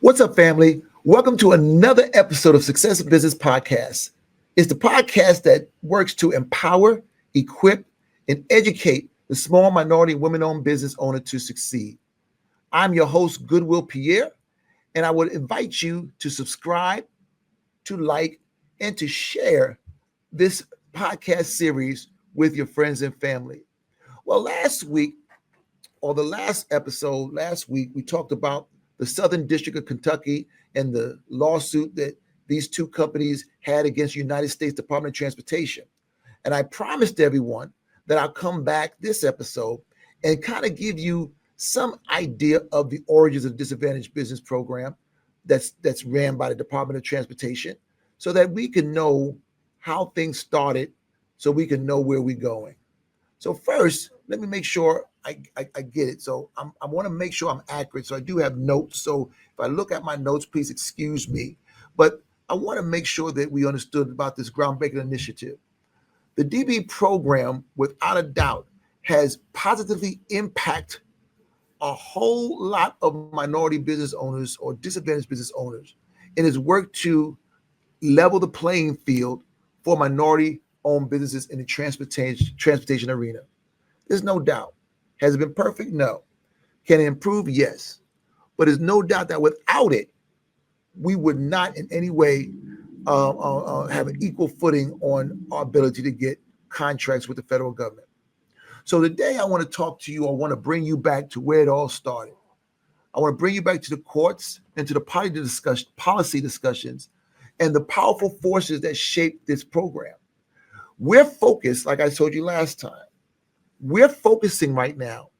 What's up, family? Welcome to another episode of Success in Business Podcast. It's the podcast that works to empower, equip, and educate the small minority women-owned business owner to succeed. I'm your host, Goodwille Pierre, and I would invite you to subscribe, to like, and to share this podcast series with your friends and family. Well, last week, we talked about the Southern District of Kentucky and the lawsuit that these two companies had against the United States Department of Transportation. And I promised everyone that I'll come back this episode and kind of give you some idea of the Origins of the Disadvantaged Business Program that's ran by the Department of Transportation so that we can know how things started, so we can know where we're going. So first, let me make sure I get it. So I want to make sure I'm accurate. So I do have notes. So if I look at my notes, please excuse me. But I want to make sure that we understood about this groundbreaking initiative. The DBE program, without a doubt, has positively impacted a whole lot of minority business owners or disadvantaged business owners in its work to level the playing field for minority-owned businesses in the transportation arena. There's no doubt. Has it been perfect? No. Can it improve? Yes. But there's no doubt that without it, we would not in any way have an equal footing on our ability to get contracts with the federal government. So today I want to talk to you. I want to bring you back to where it all started. I want to bring you back to the courts and to the policy discussions and the powerful forces that shape this program. We're focused, like I told you last time, we're focusing right now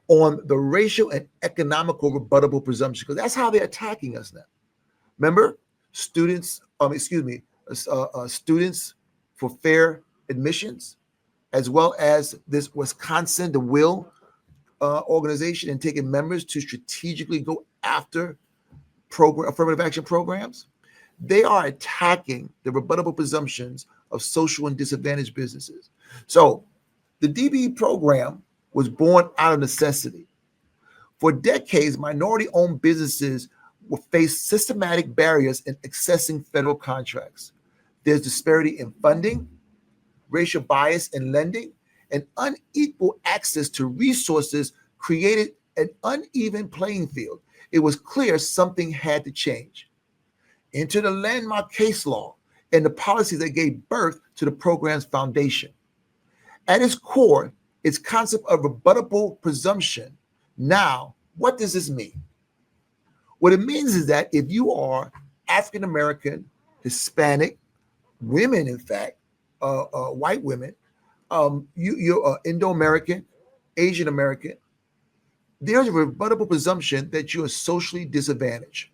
on the racial and economical rebuttable presumptions because that's how they're attacking us now. Remember, students for fair admissions, as well as this Wisconsin, the Will organization, and taking members to strategically go after affirmative action programs. They are attacking the rebuttable presumptions of social and disadvantaged businesses. So the DBE program was born out of necessity. For decades, minority-owned businesses will face systematic barriers in accessing federal contracts. There's disparity in funding, racial bias in lending, and unequal access to resources created an uneven playing field. It was clear something had to change. Enter the landmark case law and the policies that gave birth to the program's foundation. At its core, its concept of rebuttable presumption. Now, what does this mean? What it means is that if you are African American, Hispanic, women, in fact, white women, you're Indo-American, Asian American, there's a rebuttable presumption that you are socially disadvantaged.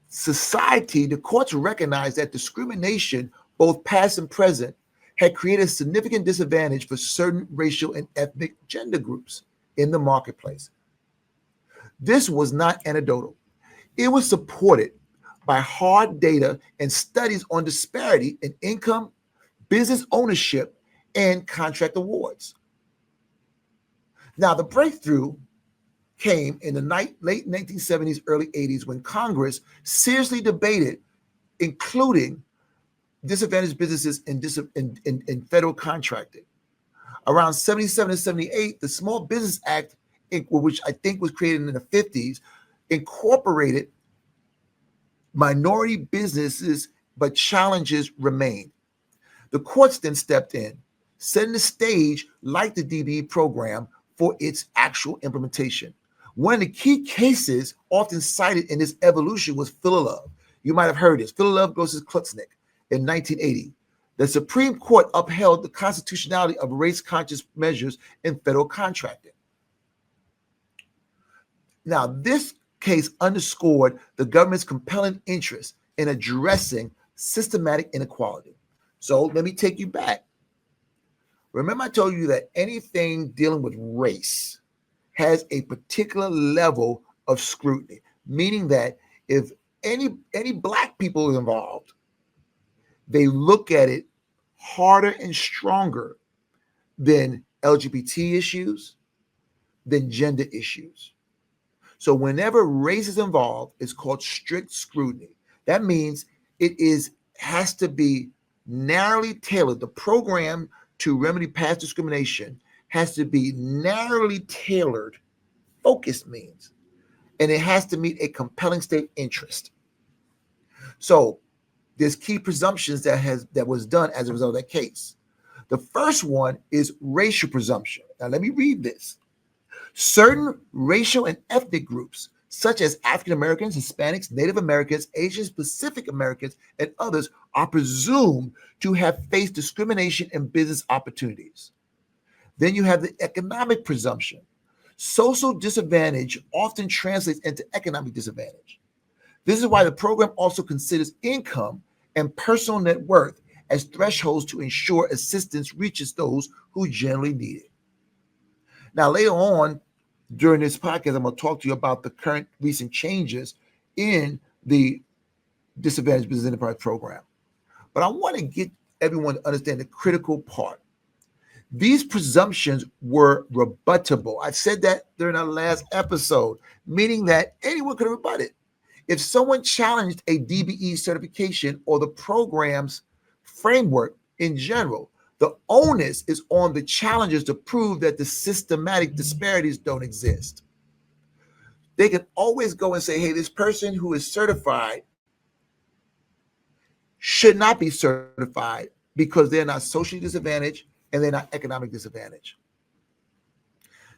Society, the courts recognize that discrimination, both past and present, had created a significant disadvantage for certain racial and ethnic gender groups in the marketplace. This was not anecdotal. It was supported by hard data and studies on disparity in income, business ownership, and contract awards. Now, the breakthrough came in the late 1970s, early 80s, when Congress seriously debated including disadvantaged businesses in federal contracting. Around 77 and 78, the Small Business Act, which I think was created in the 50s, incorporated minority businesses, but challenges remained. The courts then stepped in, setting the stage like the DBE program for its actual implementation. One of the key cases often cited in this evolution was Philolove. You might have heard this. Philolove versus Klutznick in 1980. The Supreme Court upheld the constitutionality of race-conscious measures in federal contracting. Now, this case underscored the government's compelling interest in addressing systematic inequality. So let me take you back. Remember, I told you that anything dealing with race has a particular level of scrutiny, meaning that if any black people are involved, they look at it harder and stronger than LGBT issues, than gender issues. So whenever race is involved, it's called strict scrutiny. That means has to be narrowly tailored. The program to remedy past discrimination has to be narrowly tailored, focused means, and it has to meet a compelling state interest. So there's key presumptions that was done as a result of that case. The first one is racial presumption. Now let me read this. Certain racial and ethnic groups, such as African Americans, Hispanics, Native Americans, Asians, Pacific Americans, and others, are presumed to have faced discrimination in business opportunities. Then you have the economic presumption. Social disadvantage often translates into economic disadvantage. This is why the program also considers income and personal net worth as thresholds to ensure assistance reaches those who generally need it. Now, later on during this podcast, I'm going to talk to you about the current recent changes in the Disadvantaged Business Enterprise Program. But I want to get everyone to understand the critical part. These presumptions were rebuttable. I said that during our last episode, meaning that anyone could rebut it. If someone challenged a DBE certification or the program's framework in general, the onus is on the challengers to prove that the systematic disparities don't exist. They can always go and say, hey, this person who is certified should not be certified because they're not socially disadvantaged and they're not economic disadvantaged.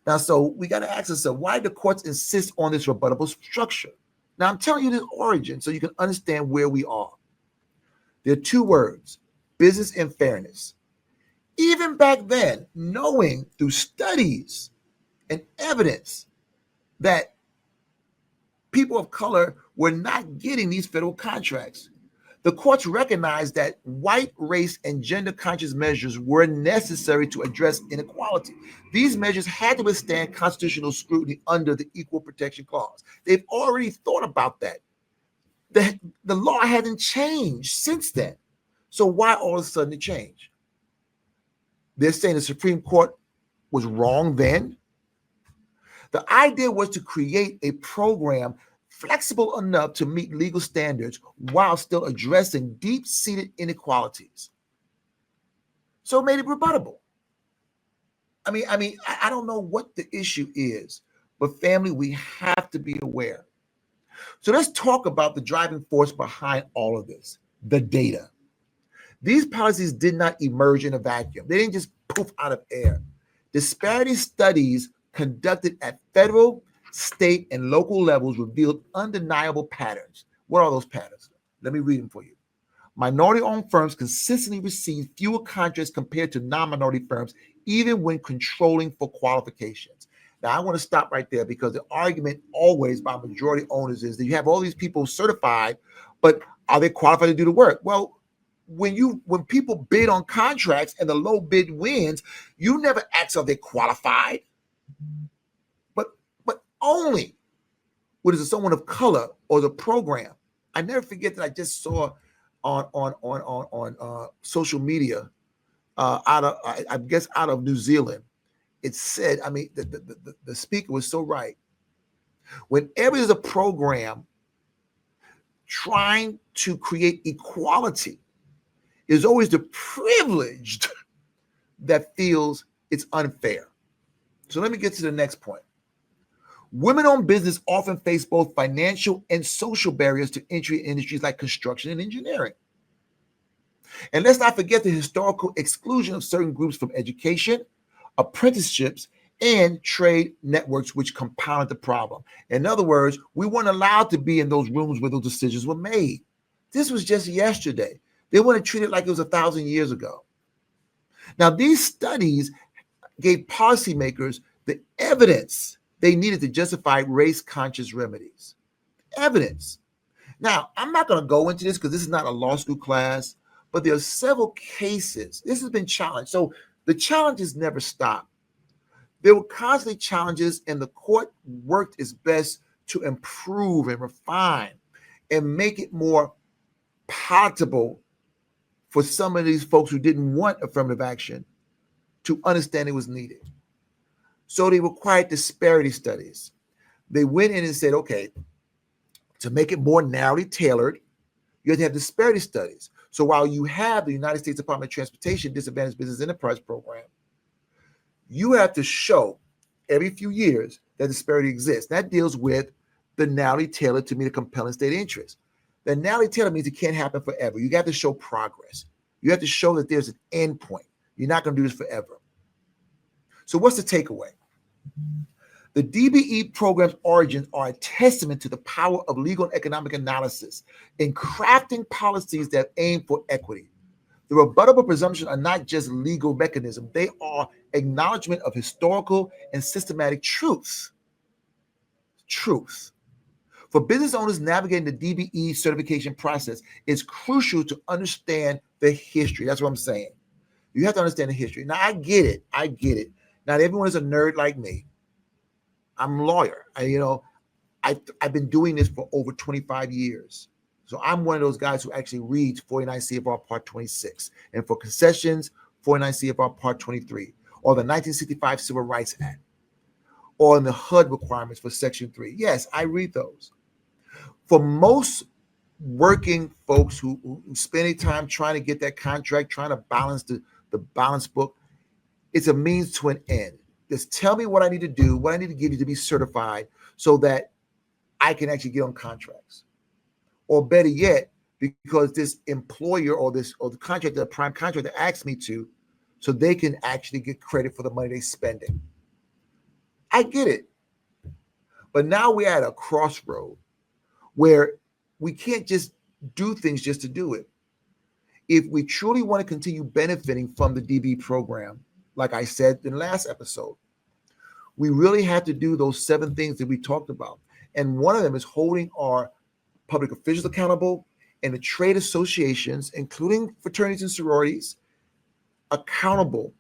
Now, so we got to ask ourselves, why do courts insist on this rebuttable structure? Now, I'm telling you this origin so you can understand where we are. There are two words, business and fairness. Even back then, knowing through studies and evidence that people of color were not getting these federal contracts, the courts recognized that white, race, and gender-conscious measures were necessary to address inequality. These measures had to withstand constitutional scrutiny under the Equal Protection Clause. They've already thought about that. The law hasn't changed since then. So why all of a sudden it changed? They're saying the Supreme Court was wrong then. The idea was to create a program flexible enough to meet legal standards while still addressing deep-seated inequalities. So it made it rebuttable. I don't know what the issue is, but family, we have to be aware. So let's talk about the driving force behind all of this, the data. These policies did not emerge in a vacuum. They didn't just poof out of air. Disparity studies conducted at federal, state, and local levels revealed undeniable patterns. What are those patterns? Let me read them for you. Minority-owned firms consistently receive fewer contracts compared to non-minority firms, even when controlling for qualifications. Now, I want to stop right there because the argument always by majority owners is that you have all these people certified, but are they qualified to do the work? Well, when people bid on contracts and the low bid wins, you never ask are they qualified, but only what is it, someone of color or the program. I never forget that I just saw on social media out of New Zealand. It said, the speaker was so right. Whenever there's a program trying to create equality, there's always the privileged that feels it's unfair. So let me get to the next point. Women-owned business often face both financial and social barriers to entry in industries like construction and engineering. And let's not forget the historical exclusion of certain groups from education, apprenticeships, and trade networks, which compounded the problem. In other words, we weren't allowed to be in those rooms where those decisions were made. This was just yesterday. They want to treat it like it was 1,000 years ago. Now, these studies gave policymakers the evidence they needed to justify race-conscious remedies. Evidence. Now, I'm not going to go into this because this is not a law school class, but there are several cases. This has been challenged. So the challenges never stop. There were constantly challenges, and the court worked its best to improve and refine and make it more palatable for some of these folks who didn't want affirmative action to understand it was needed. So they required disparity studies. They went in and said, okay, to make it more narrowly tailored, you have to have disparity studies. So while you have the United States Department of Transportation Disadvantaged Business Enterprise Program, you have to show every few years that disparity exists. That deals with the narrowly tailored to meet a compelling state interest. The narrowly tailored means it can't happen forever. You got to show progress. You have to show that there's an end point. You're not going to do this forever. So what's the takeaway? The DBE program's origins are a testament to the power of legal and economic analysis in crafting policies that aim for equity. The rebuttable presumptions are not just legal mechanisms. They are acknowledgement of historical and systematic truths. Truths. For business owners navigating the DBE certification process, it's crucial to understand the history. That's what I'm saying. You have to understand the history. Now, I get it. I get it. Not everyone is a nerd like me. I'm a lawyer. I've been doing this for over 25 years. So I'm one of those guys who actually reads 49 CFR Part 26. And for concessions, 49 CFR Part 23, or the 1965 Civil Rights Act, or in the HUD requirements for Section 3. Yes, I read those. For most working folks who spend any time trying to get that contract, trying to balance the balance book, it's a means to an end. Just tell me what I need to do, what I need to give you to be certified so that I can actually get on contracts. Or better yet, because this employer or the contractor, the prime contractor asks me to, so they can actually get credit for the money they're spending. I get it. But now we're at a crossroad where we can't just do things just to do it. If we truly want to continue benefiting from the DB program, like I said in the last episode, we really have to do those 7 things that we talked about. And one of them is holding our public officials accountable and the trade associations, including fraternities and sororities, accountable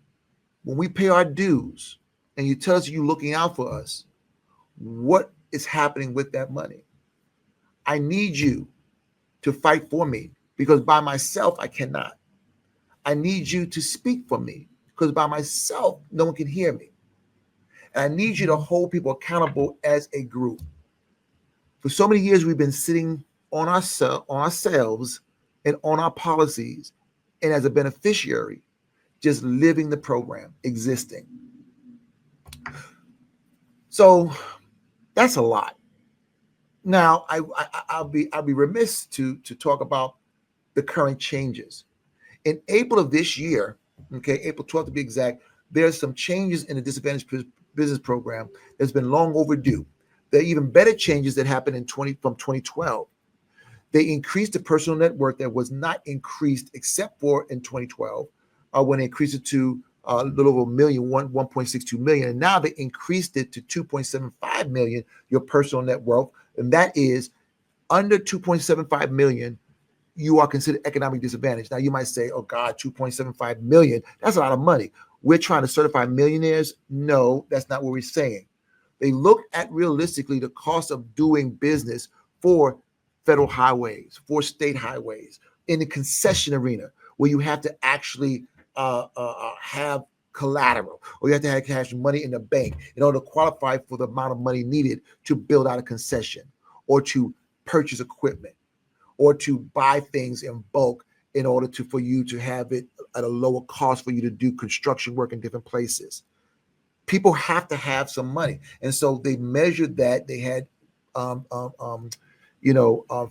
when we pay our dues and you tell us you're looking out for us. What is happening with that money? I need you to fight for me because by myself, I cannot. I need you to speak for me because by myself, no one can hear me. And I need you to hold people accountable as a group. For so many years, we've been sitting on ourselves and on our policies and as a beneficiary, just living the program, existing. So that's a lot. Now, I'll be remiss to talk about the current changes. In April of this year, okay, April 12th to be exact, there's some changes in the Disadvantaged Business Program that's been long overdue. There are even better changes that happened from 2012. They increased the personal net worth that was not increased except for in 2012 when they increased it to a little over 1.62 million. And now they increased it to 2.75 million, your personal net worth. And that is under 2.75 million, you are considered economic disadvantaged. Now you might say, oh God, 2.75 million, that's a lot of money. We're trying to certify millionaires. No, that's not what we're saying. They look at realistically the cost of doing business for federal highways, for state highways, in the concession arena, where you have to actually have collateral, or you have to have cash money in the bank in order to qualify for the amount of money needed to build out a concession, or to purchase equipment, or to buy things in bulk in order for you to have it at a lower cost for you to do construction work in different places. People have to have some money. And so they measured that. They had,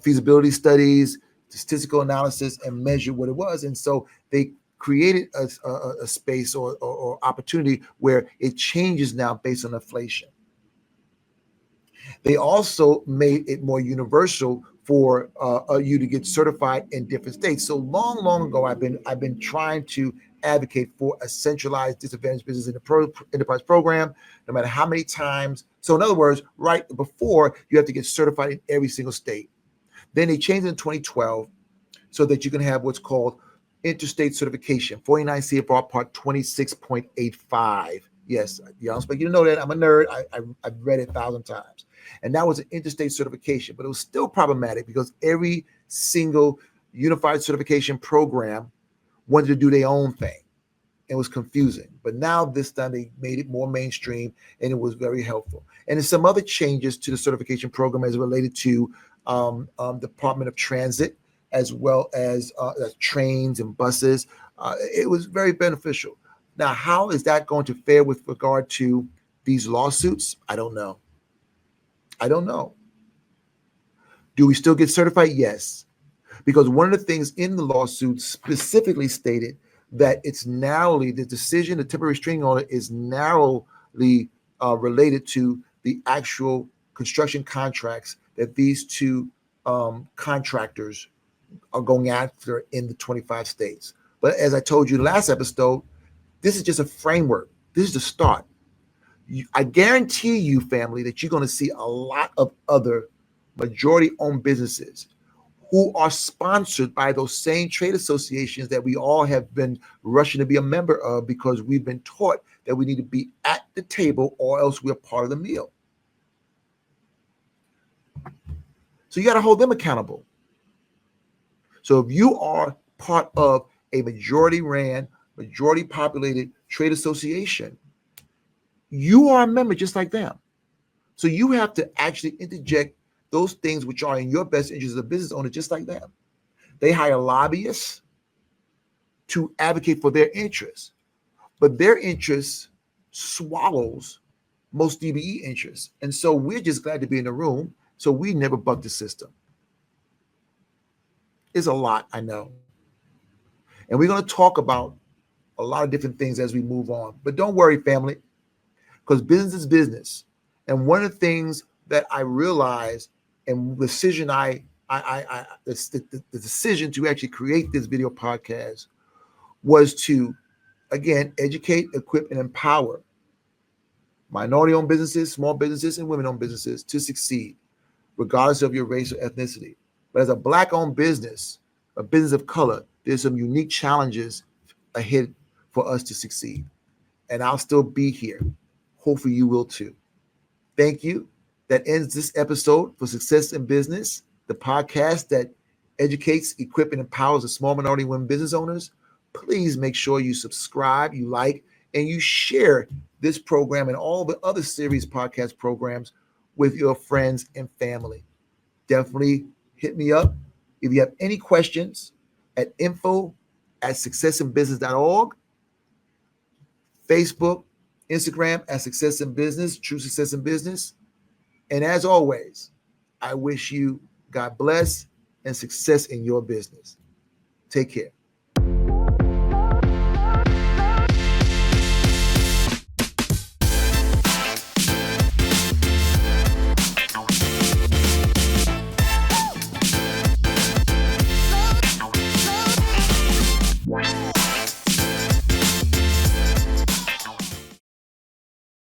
feasibility studies, statistical analysis, and measured what it was. And so they created a space or opportunity where it changes now based on inflation. They also made it more universal for you to get certified in different states. So long ago, I've been trying to advocate for a centralized disadvantaged business enterprise program, no matter how many times. So in other words, right before, you have to get certified in every single state. Then they changed it in 2012 so that you can have what's called interstate certification, 49 CFR Part 26.85. Yes, you don't expect you to know that. I'm a nerd. I've read it 1,000 times. And that was an interstate certification, but it was still problematic because every single unified certification program wanted to do their own thing. It was confusing. But now this time they made it more mainstream, and it was very helpful. And there's some other changes to the certification program as related to Department of Transit, as well as trains and buses. It was very beneficial. Now, how is that going to fare with regard to these lawsuits? I don't know. I don't know. Do we still get certified? Yes. Because one of the things in the lawsuit specifically stated that it's narrowly, the decision, the temporary restraining order is narrowly related to the actual construction contracts that these two contractors are going after in the 25 states. But as I told you last episode, this is just a framework. This is the start. I guarantee you, family, that you're going to see a lot of other majority-owned businesses who are sponsored by those same trade associations that we all have been rushing to be a member of, because we've been taught that we need to be at the table or else we're part of the meal. So you got to hold them accountable. So if you are part of a majority-ran, majority-populated trade association, you are a member just like them. So you have to actually interject those things which are in your best interest as a business owner, just like them. They hire lobbyists to advocate for their interests, but their interests swallows most DBE interests. And so we're just glad to be in the room, so we never bug the system. It's a lot, I know. And we're going to talk about a lot of different things as we move on. But don't worry, family, because business is business. And one of the things that I realized, and the decision the decision to actually create this video podcast was to, again, educate, equip, and empower minority-owned businesses, small businesses, and women-owned businesses to succeed, regardless of your race or ethnicity. But as a Black-owned business, a business of color, there's some unique challenges ahead for us to succeed. And I'll still be here. Hopefully you will too. Thank you. That ends this episode for Success in Business, the podcast that educates, equips, and empowers the small minority women business owners. Please make sure you subscribe, you like, and you share this program and all the other series podcast programs with your friends and family. Definitely hit me up if you have any questions at info@successinbusiness.org, Facebook, Instagram at Success in Business, True Success in Business. And as always, I wish you God bless and success in your business. Take care.